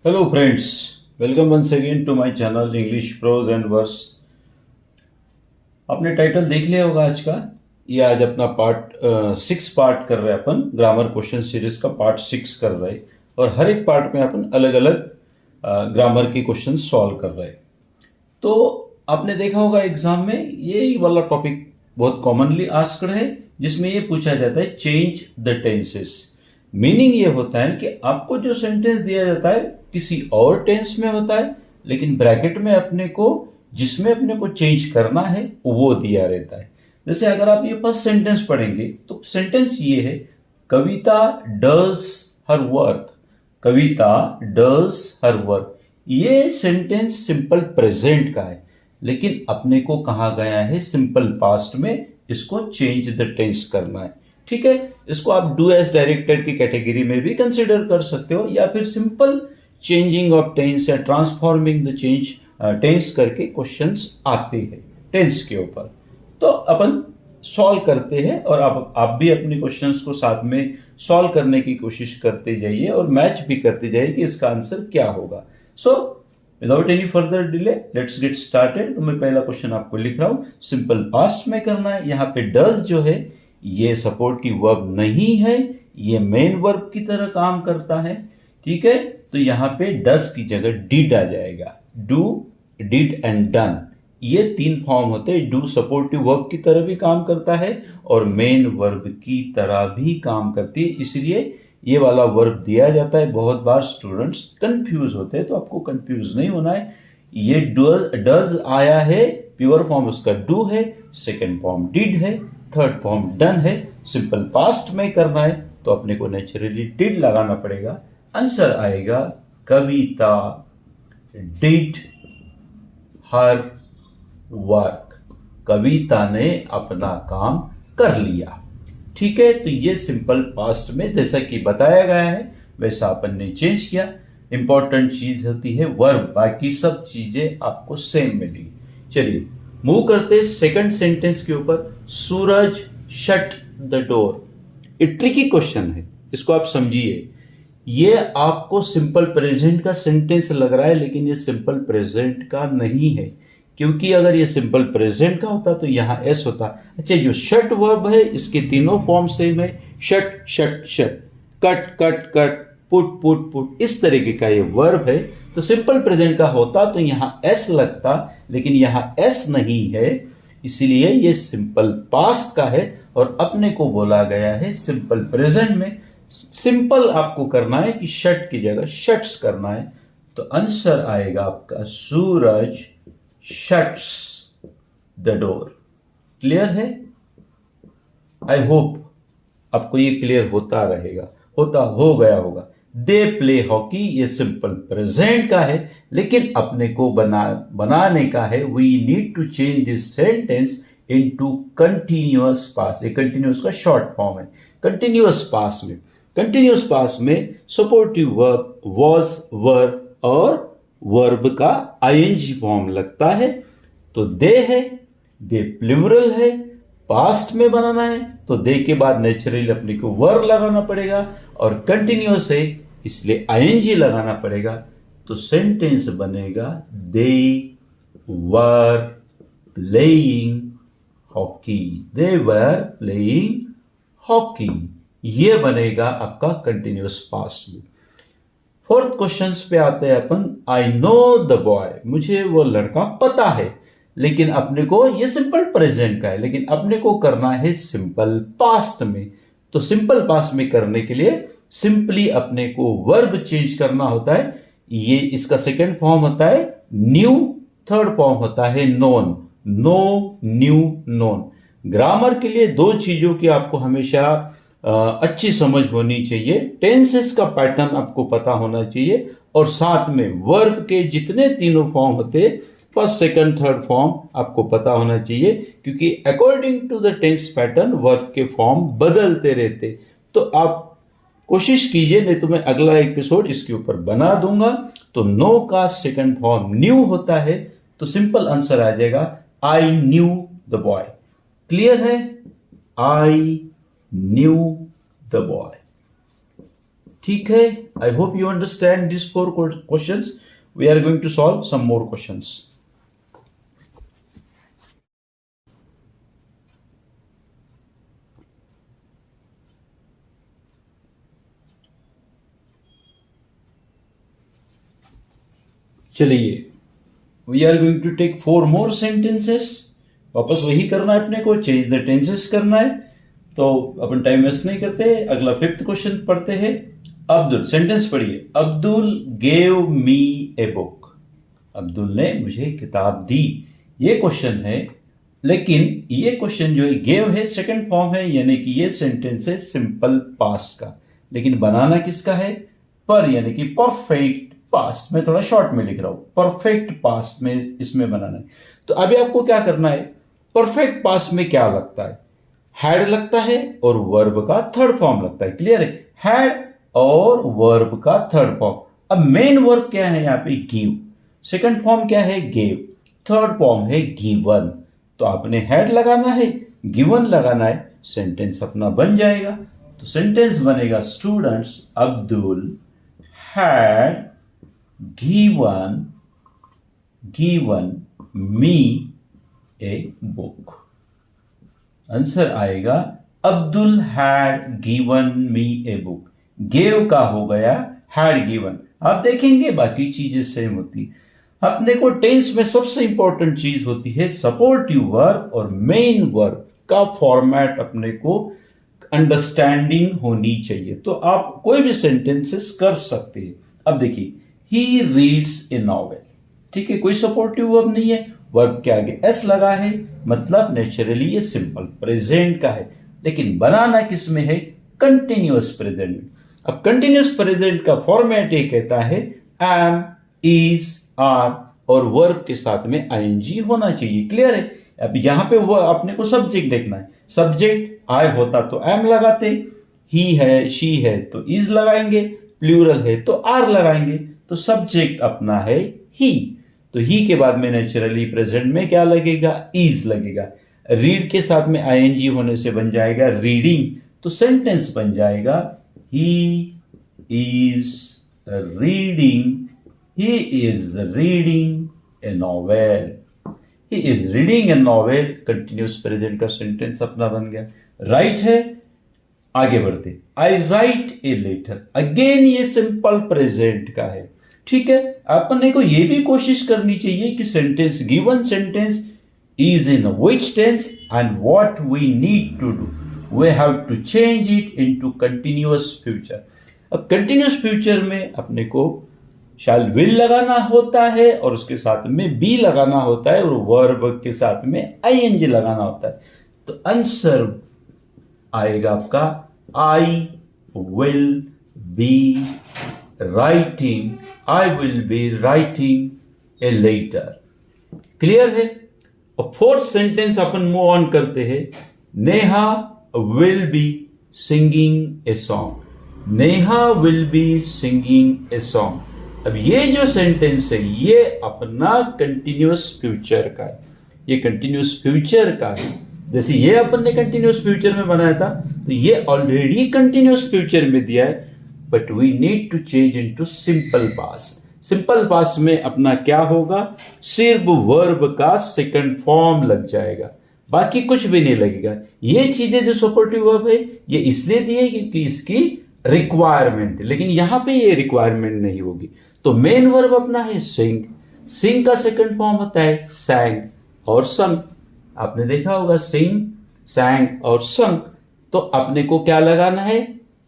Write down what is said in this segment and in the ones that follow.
Hello friends, welcome once again to my channel English Prose and Verse। आपने title देख लिया होगा आज का। ये आज अपना सिक्स पार्ट कर रहे हैं, अपन ग्रामर क्वेश्चन सीरीज का पार्ट 6 कर रहे हैं और हर एक पार्ट में अपन अलग अलग ग्रामर के क्वेश्चन सॉल्व कर रहे हैं। तो आपने देखा होगा एग्जाम में ये वाला टॉपिक बहुत कॉमनली आस्क्ड है, जिसमें ये पूछा जाता है चेंज द टेंसेस। मीनिंग ये होता है कि आपको जो सेंटेंस दिया जाता है किसी और टेंस में होता है, लेकिन ब्रैकेट में अपने को जिसमें अपने को चेंज करना है वो दिया रहता है। जैसे अगर आप ये फर्स्ट सेंटेंस पढ़ेंगे तो सेंटेंस ये है, Kavita does her work. Kavita does her work. ये सेंटेंस सिंपल प्रेजेंट का है, लेकिन अपने को कहा गया है सिंपल पास्ट में इसको चेंज द टेंस करना है। ठीक है, इसको आप डू एज डायरेक्टर की कैटेगरी में भी कंसिडर कर सकते हो, या फिर सिंपल चेंजिंग ऑफ टेंस या ट्रांसफॉर्मिंग द चेंज टेंस करके क्वेश्चंस आते हैं टेंस के ऊपर। तो अपन सॉल्व करते हैं और आप भी अपने क्वेश्चंस को साथ में सॉल्व करने की कोशिश करते जाइए और मैच भी करते जाइए कि इसका आंसर क्या होगा। So without any further delay let's get started. तो मैं पहला क्वेश्चन आपको लिख रहा हूं, सिंपल पास्ट में करना है। यहाँ पे डज जो है ये सपोर्टिव वर्ब नहीं है, ये मेन वर्ब की तरह काम करता है। ठीक है, तो यहाँ पे डज की जगह डिड आ जाएगा। डू, डिड एंड डन, ये तीन फॉर्म होते हैं। डू सपोर्टिव वर्ब की तरह भी काम करता है और मेन वर्ब की तरह भी काम करती है, इसलिए ये वाला वर्ब दिया जाता है। बहुत बार स्टूडेंट्स कंफ्यूज होते हैं, तो आपको कंफ्यूज नहीं होना है। ये डज आया है, प्योर फॉर्म उसका डू है, सेकेंड फॉर्म डिड है, थर्ड फॉर्म डन है। सिंपल पास्ट में करना है तो अपने को नेचुरली डिड लगाना पड़ेगा। आंसर आएगा कविता डिड हर वर्क। कविता ने अपना काम कर लिया। ठीक है, तो ये सिंपल पास्ट में जैसा कि बताया गया है वैसा अपन ने चेंज किया। इंपॉर्टेंट चीज होती है वर्ब, बाकी सब चीजें आपको सेम मिलेगी। चलिए मूव करते सेकंड सेंटेंस के ऊपर। सूरज शट द डोर। ये ट्रिकी क्वेश्चन है, इसको आप समझिए। ये आपको सिंपल प्रेजेंट का सेंटेंस लग रहा है, लेकिन ये सिंपल प्रेजेंट का नहीं है, क्योंकि अगर ये सिंपल प्रेजेंट का होता तो यहां एस होता। अच्छा, जो शट वर्ब है इसके तीनों फॉर्म सेम है। Shut shut shut, cut cut cut, put put put, इस तरीके का ये वर्ब है। तो सिंपल प्रेजेंट का होता तो यहां एस लगता, लेकिन यहां एस नहीं है, इसलिए ये सिंपल पास्ट का है और अपने को बोला गया है सिंपल प्रेजेंट में। सिंपल आपको करना है कि शट की जगह शट्स करना है, तो आंसर आएगा आपका सूरज शट्स द डोर। क्लियर है? आई होप आपको ये क्लियर होता रहेगा, होता हो गया होगा। दे प्ले हॉकी, ये सिंपल प्रेजेंट का है, लेकिन अपने को बनाने का है। We need to change this sentence into continuous past. ये कंटिन्यूअस का शॉर्ट फॉर्म है। कंटिन्यूअस पास में सपोर्टिव वर्ब वॉज, वर और वर्ब का आईएनजी फॉर्म लगता है। तो दे है, दे प्लूरल है, पास्ट में बनाना है तो दे के बाद नेचुरली अपने को वर लगाना पड़ेगा, और कंटिन्यूअस है इसलिए आईएनजी लगाना पड़ेगा। तो सेंटेंस बनेगा they were playing hockey. They were playing hockey, ये बनेगा आपका कंटिन्यूअस पास्ट में। फोर्थ क्वेश्चन पे आते हैं अपन। आई नो द बॉय, मुझे वो लड़का पता है, लेकिन अपने को ये सिंपल प्रेजेंट का है, लेकिन अपने को करना है सिंपल पास्ट में। तो सिंपल पास्ट में करने के लिए सिंपली अपने को वर्ब चेंज करना होता है। ये इसका सेकंड फॉर्म होता है न्यू, थर्ड फॉर्म होता है known. No, new, known. Grammar के लिए दो चीजों की आपको हमेशा अच्छी समझ होनी चाहिए। टेंसेस का पैटर्न आपको पता होना चाहिए, और साथ में वर्ब के जितने तीनों फॉर्म होते, फर्स्ट सेकंड थर्ड फॉर्म आपको पता होना चाहिए, क्योंकि according to the tense pattern verb के फॉर्म बदलते रहते। तो आप कोशिश कीजिए, नहीं तो मैं अगला एपिसोड इसके ऊपर बना दूंगा। तो नो का सेकंड फॉर्म न्यू होता है, तो सिंपल आंसर आ जाएगा I knew the boy. Clear है? I knew the boy. ठीक है, I hope you understand this 4 questions. We are going to solve some more questions. चलिए, we are going to take 4 more sentences. वापस वही करना है अपने को, चेंज द टेंसेस करना है. तो अपन टाइम वेस्ट नहीं करते, अगला 5th क्वेश्चन पढ़ते हैं. अब्दुल, सेंटेंस पढ़िए. Abdul gave me a book. Abdul ने मुझे किताब दी. ये क्वेश्चन है, लेकिन ये क्वेश्चन जो है गेव है, सेकंड फॉर्म है, यानी कि ये सेंटेंस है सिंपल पास्ट का. लेकिन बनाना किसका है? पर, यानी कि परफेक्ट पास्ट. मैं थोड़ा शॉर्ट में लिख रहा हूं, परफेक्ट पास्ट में इसमें बनाना है. तो अभी आपको क्या करना है? परफेक्ट पास्ट में क्या लगता है? हैड लगता है और वर्ब का थर्ड फॉर्म लगता है. क्लियर है? हैड और वर्ब का थर्ड फॉर्म. अब मेन वर्ब क्या है यहां पे? गिव. सेकंड फॉर्म क्या है? गेव. थर्ड फॉर्म है गिवन. तो आपने हैड लगाना है, गिवन लगाना है, सेंटेंस अपना बन जाएगा. तो सेंटेंस बनेगा, students, Abdul had given me a book. Answer आएगा Abdul had given me a book. Gave का हो गया हैड गिवन. आप देखेंगे बाकी चीजें सेम होती. अपने को टेंस में सबसे इंपॉर्टेंट चीज होती है सपोर्टिव वर्ब और मेन वर्ब का फॉर्मेट अपने को अंडरस्टैंडिंग होनी चाहिए. तो आप कोई भी सेंटेंसेस कर सकते हैं. अब देखिए, ही रीड्स ए नॉवेल. ठीक है, कोई सपोर्टिव वर्ब नहीं है, वर्ब के आगे एस लगा है, मतलब नेचुरली ये सिंपल प्रेजेंट का है. लेकिन बनाना किस में है? कंटिन्यूअस प्रेजेंट में. अब कंटिन्यूअस प्रेजेंट का फॉर्मेट ये कहता है एम, इज, आर और वर्ब के साथ में आईएनजी होना चाहिए. क्लियर है? अब यहां पे वो अपने को सब्जेक्ट देखना है. सब्जेक्ट आई होता तो एम लगाते, ही है, शी है तो इज लगाएंगे, प्लूरल है तो आर लगाएंगे. तो सब्जेक्ट अपना है ही. तो ही के बाद में नेचुरली प्रेजेंट में क्या लगेगा? इज लगेगा. रीड के साथ में आईएनजी होने से बन जाएगा रीडिंग. तो सेंटेंस बन जाएगा he is reading, he is reading A novel. He is reading A novel, continuous present का सेंटेंस अपना बन गया. राइट है, आगे बढ़ते. आई राइट ए लेटर. अगेन ये सिंपल प्रेजेंट का है. ठीक है, अपने को ये भी कोशिश करनी चाहिए कि sentence, given sentence is in which tense and what we need to do. We have to change it into continuous future. अब कंटिन्यूअस फ्यूचर में अपने को शैल विल लगाना होता है और उसके साथ में बी लगाना होता है और वर्ब के साथ में आईएनजी लगाना होता है. तो आंसर आएगा आपका I will be writing, I will be writing a letter. Clear है? और फोर्थ सेंटेंस अपन मूव ऑन करते हैं. Neha will be singing a song. Neha will be singing a song. अब ये जो सेंटेंस है ये अपना कंटिन्यूअस फ्यूचर का है. ये कंटिन्यूअस फ्यूचर का है. जैसे ये अपन ने कंटिन्यूअस फ्यूचर में बनाया था, तो ये ऑलरेडी कंटिन्यूअस फ्यूचर में दिया है, but we need to change into simple past. Simple past में अपना क्या होगा? सिर्फ वर्ब का सेकंड फॉर्म लग जाएगा, बाकी कुछ भी नहीं लगेगा. ये चीजें जो सपोर्टिव वर्ब है ये इसलिए दी है क्योंकि इसकी रिक्वायरमेंट है, लेकिन यहां पे ये रिक्वायरमेंट नहीं होगी. तो मेन वर्ब अपना है सिंग. सिंग का सेकंड फॉर्म होता है सैंग और संग. आपने देखा होगा सिंग, सैंग और संग. तो अपने को क्या लगाना है?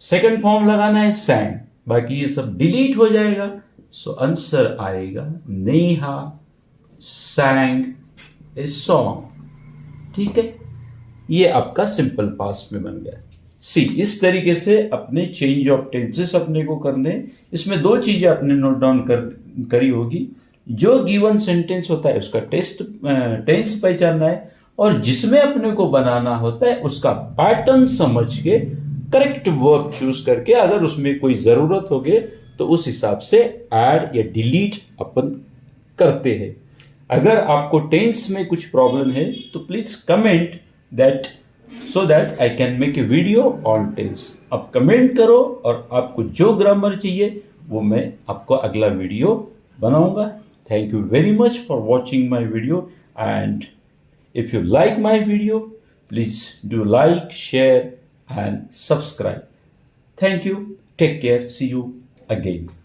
सेकंड फॉर्म लगाना है सैंग. बाकी ये सब डिलीट हो जाएगा. सो आंसर आएगा नेहा सैंग ए सॉन्ग. ठीक है, ये आपका सिंपल पास्ट में बन गया. सी, इस तरीके से अपने चेंज ऑफ टेंसेस अपने को करने. इसमें 2 चीजें आपने नोट डाउन करी होगी. जो गिवन सेंटेंस होता है उसका टेंस पहचानना है और जिसमें अपने को बनाना होता है उसका पैटर्न समझ के करेक्ट वर्ब चूज करके अगर उसमें कोई जरूरत होगी तो उस हिसाब से ऐड या डिलीट अपन करते हैं. अगर आपको टेंस में कुछ प्रॉब्लम है तो please comment that so that I can make a video on tense. आप कमेंट करो और आपको जो ग्रामर चाहिए वो मैं आपको अगला वीडियो बनाऊंगा. Thank you very much for watching my video, and if you like my video, please do like, share and subscribe. Thank you. Take care. See you again.